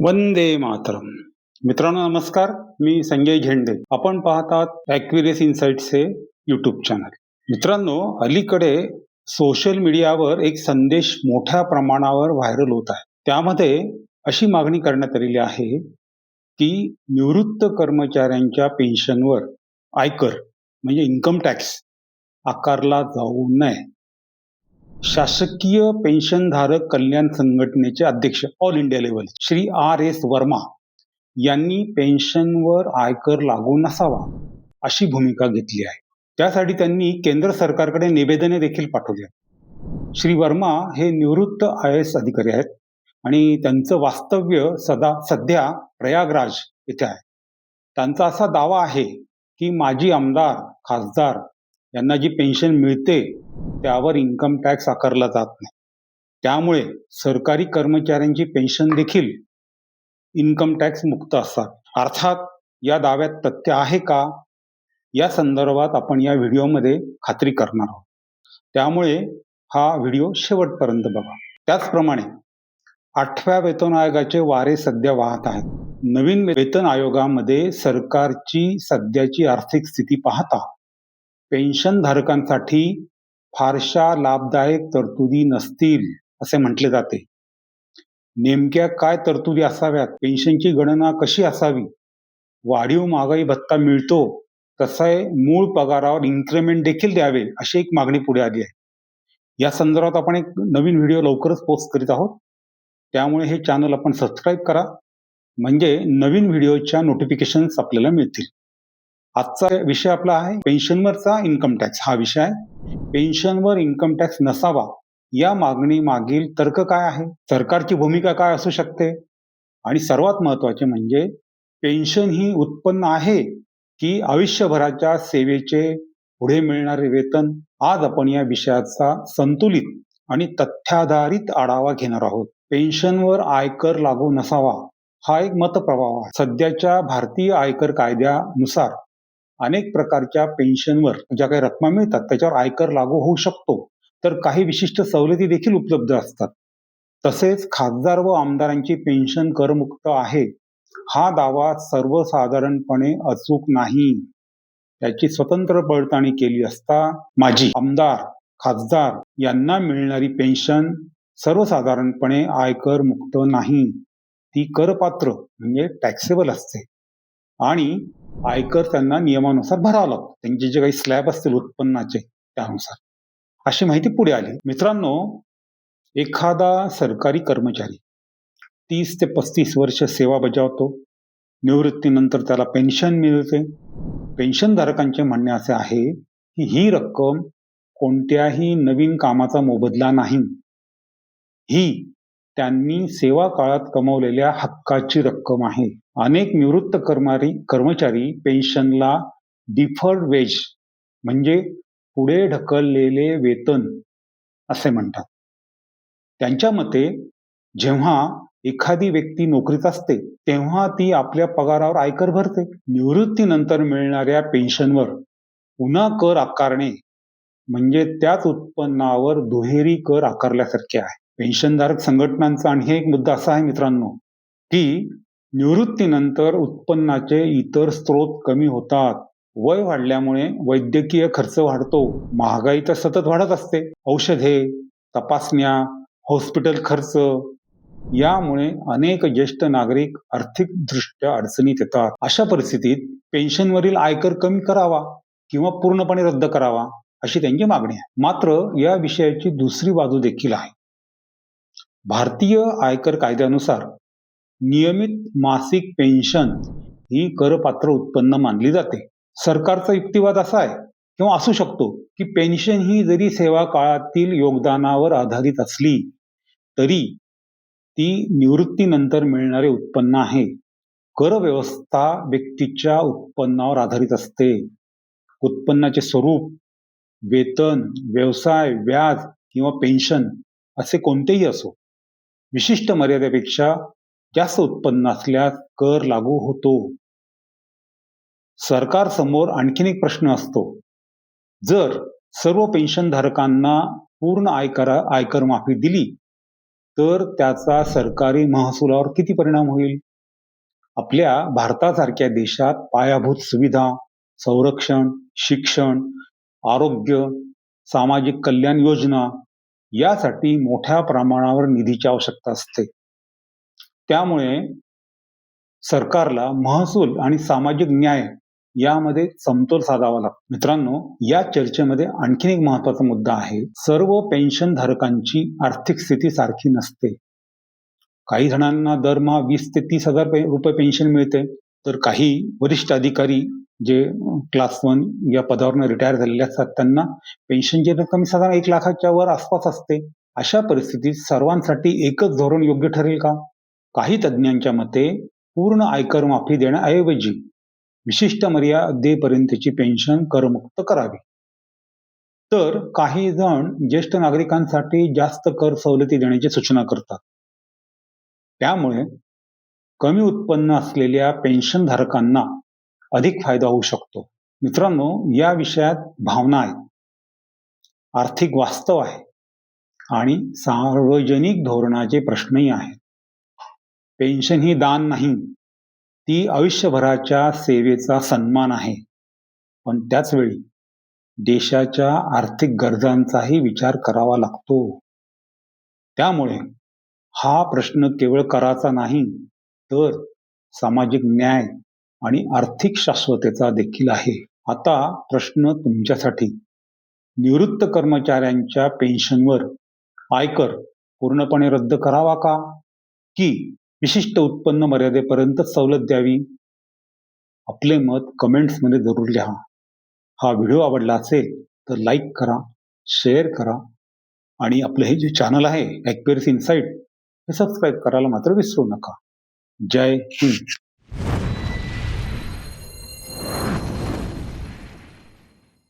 वंदे मातरम. मित्रांनो नमस्कार. मी संजय झेंडे. आपण पाहतात ॲक्युरेस इन्साइट्स हे यूट्यूब चॅनल. मित्रांनो, अलीकडे सोशल मीडियावर एक संदेश मोठ्या प्रमाणावर व्हायरल होत आहे. त्यामध्ये अशी मागणी करण्यात आलेली आहे की निवृत्त कर्मचाऱ्यांच्या पेन्शनवर आयकर म्हणजे इन्कम टॅक्स आकारला जाऊ नये. शासकीय पेन्शनधारक कल्याण संघटनेचे अध्यक्ष all India level Shri R.S. Verma यांनी पेन्शनवर आयकर लागू नसावा अशी भूमिका घेतली आहे. त्यासाठी त्यांनी केंद्र सरकारकडे निवेदने देखील पाठवली आहेत. श्री वर्मा हे निवृत्त IAS अधिकारी आहेत आणि त्यांचं वास्तव्य सध्या प्रयागराज येथे आहे. त्यांचा असा दावा आहे की माजी आमदार, खासदार यांना जी पेन्शन मिळते त्यावर इन्कम टॅक्स आकारला जात नाही. त्यामुळे सरकारी कर्मचाऱ्यांची पेन्शन देखील इन्कम टॅक्स मुक्त असतात. अर्थात या दाव्यात तथ्य आहे का, या संदर्भात आपण या व्हिडिओमध्ये खात्री करणार आहोत. त्यामुळे हा व्हिडिओ शेवटपर्यंत बघा. त्याचप्रमाणे 8व्या वेतन आयोगाचे वारे सध्या वाहत आहेत. नवीन वेतन आयोगामध्ये सरकारची सध्याची आर्थिक स्थिती पाहता पेन्शनधारकांसाठी फारशा लाभदायक तरतुदी नसतील असे म्हटले जाते. नेमक्या काय तरतुदी असाव्यात, पेन्शनची गणना कशी असावी, वाढीव महागाई भत्ता मिळतो तसे मूळ पगारावर इन्क्रिमेंट देखील द्यावे अशी एक मागणी पुढे आली आहे. या संदर्भात आपण एक नवीन व्हिडिओ लवकरच पोस्ट करीत आहोत. त्यामुळे हे चॅनल आपण सबस्क्राईब करा, म्हणजे नवीन व्हिडिओच्या नोटिफिकेशन्स आपल्याला मिळतील. आजचा विषय आपला आहे पेन्शनवरचा इन्कम टॅक्स. हा विषय आहे. पेन्शनवर इन्कम टॅक्स नसावा या मागणी मागील तर्क काय आहे, सरकारची भूमिका काय असू शकते, आणि सर्वात महत्त्वाचे म्हणजे पेन्शन ही उत्पन्न आहे की आयुष्यभराच्या सेवेचे पुढे मिळणारे वेतन. आज आपण या विषयाचा संतुलित आणि तथ्याधारित आढावा घेणार आहोत. पेन्शनवर आयकर लागू नसावा हा एक मतप्रवाह आहे. सध्याच्या भारतीय आयकर कायद्यानुसार अनेक प्रकारच्या पेन्शनवर ज्या काही रक्कमा मिळतात त्याच्यावर आयकर लागू होऊ शकतो, तर काही विशिष्ट सवलती देखील उपलब्ध असतात. तसेच खासदार व आमदारांची पेन्शन करमुक्त आहे हा दावा सर्वसाधारणपणे अचूक नाही. त्याची स्वतंत्र पडताळणी केली असता माजी आमदार, खासदार यांना मिळणारी पेन्शन सर्वसाधारणपणे आयकर मुक्त नाही. ती करपात्र म्हणजे टॅक्सेबल असते आणि आयकर त्यांना नियमानुसार भरावा लागतो. त्यांचे जे काही स्लॅब असतील उत्पन्नाचे त्यानुसार. अशी माहिती पुढे आली. मित्रांनो, एखादा सरकारी कर्मचारी 30 ते 35 वर्ष सेवा बजावतो. निवृत्तीनंतर त्याला पेन्शन मिळते. पेन्शनधारकांचे म्हणणे असे आहे की ही रक्कम कोणत्याही नवीन कामाचा मोबदला नाही. ही त्यांनी सेवा काळात कमवलेल्या हक्काची रक्कम आहे. अनेक निवृत्त कर्मचारी पेन्शनला डिफर्ड वेज म्हणजे पुढे ढकललेले वेतन असे म्हणतात. त्यांच्या मते जेव्हा एखादी व्यक्ती नोकरीत असते तेव्हा ती आपल्या पगारावर आयकर भरते. निवृत्तीनंतर मिळणाऱ्या पेन्शनवर पुन्हा कर आकारणे म्हणजे त्याच उत्पन्नावर दुहेरी कर आकारल्यासारखे आहे. पेन्शनधारक संघटनांचा आणखी एक मुद्दा असा आहे मित्रांनो की निवृत्तीनंतर उत्पन्नाचे इतर स्रोत कमी होतात. वय वाढल्यामुळे वैद्यकीय खर्च वाढतो. महागाई तर सतत वाढत असते. औषधे, तपासण्या, हॉस्पिटल खर्च यामुळे अनेक ज्येष्ठ नागरिक आर्थिकदृष्ट्या अडचणीत येतात. अशा परिस्थितीत पेन्शनवरील आयकर कमी करावा किंवा पूर्णपणे रद्द करावा अशी त्यांची मागणी आहे. मात्र या विषयाची दुसरी बाजू देखील आहे. भारतीय आयकर कायद्यानुसार नियमित मासिक पेन्शन ही करपात्र उत्पन्न मानली जाते. सरकारचा युक्तिवाद असा आहे किंवा असू शकतो की पेन्शन ही जरी सेवा काळातील योगदानावर आधारित असली तरी ती निवृत्तीनंतर मिळणारे उत्पन्न आहे. कर व्यवस्था व्यक्तीच्या उत्पन्नावर आधारित असते. उत्पन्नाचे स्वरूप, वेतन, व्यवसाय, व्याज किंवा पेन्शन असे कोणतेही असो, विशिष्ट मर्यादेपेक्षा जास्त उत्पन्न असल्यास कर लागू होतो. सरकारसमोर आणखीन एक प्रश्न असतो. जर सर्व पेन्शनधारकांना पूर्ण आयकर माफी दिली तर त्याचा सरकारी महसुलावर किती परिणाम होईल? आपल्या भारतासारख्या देशात पायाभूत सुविधा, संरक्षण, शिक्षण, आरोग्य, सामाजिक कल्याण योजना यासाठी मोठ्या प्रमाणावर निधीची आवश्यकता असते. त्यामुळे सरकारला महसूल आणि सामाजिक न्याय यामध्ये समतोल साधावा लागतो. मित्रांनो, या चर्चेमध्ये आणखीन एक महत्त्वाचा मुद्दा आहे. सर्व पेन्शन धारकांची आर्थिक स्थिती सारखी नसते. काही जणांना दरमहा 20 ते 30,000 रुपये पेन्शन मिळते, तर काही वरिष्ठ अधिकारी जे क्लास 1 या पदावरून रिटायर झालेले असतात त्यांना पेन्शनची रक्कम साधारण 1 लाखाच्या वर आसपास असते. अशा परिस्थितीत सर्वांसाठी एकच धोरण योग्य ठरेल का? काही तज्ज्ञांच्या मते पूर्ण आयकर माफी देण्याऐवजी विशिष्ट मर्यादेपर्यंतची पेन्शन करमुक्त करावी. तर काही जण ज्येष्ठ नागरिकांसाठी जास्त कर सवलती देण्याची सूचना करतात. त्यामुळे कमी उत्पन्न असलेल्या पेन्शनधारकांना अधिक फायदा होऊ शकतो. मित्रांनो, या विषयात भावना आहेत, आर्थिक वास्तव आहे आणि सार्वजनिक धोरणाचे प्रश्नही आहेत. पेन्शन ही दान नाही, ती आयुष्यभराच्या सेवेचा सन्मान आहे. पण त्याचवेळी देशाच्या आर्थिक गरजांचाही विचार करावा लागतो. त्यामुळे हा प्रश्न केवळ कराचा नाही, तर सामाजिक न्याय आणि आर्थिक शाश्वतेचा देखील आहे. आता प्रश्न तुमच्यासाठी. निवृत्त कर्मचाऱ्यांच्या पेन्शनवर आयकर पूर्णपणे रद्द करावा का? की विशिष्ट उत्पन्न मर्यादेपर्यंत सवलत द्यावी? आपले मत कमेंट्समध्ये जरूर लिहा. हा व्हिडिओ आवडला असेल तर लाईक करा, शेअर करा आणि आपलं हे जे चॅनल आहे ॲक्युरसी इनसाईट हे सबस्क्राईब करायला मात्र विसरू नका. जय हिंद.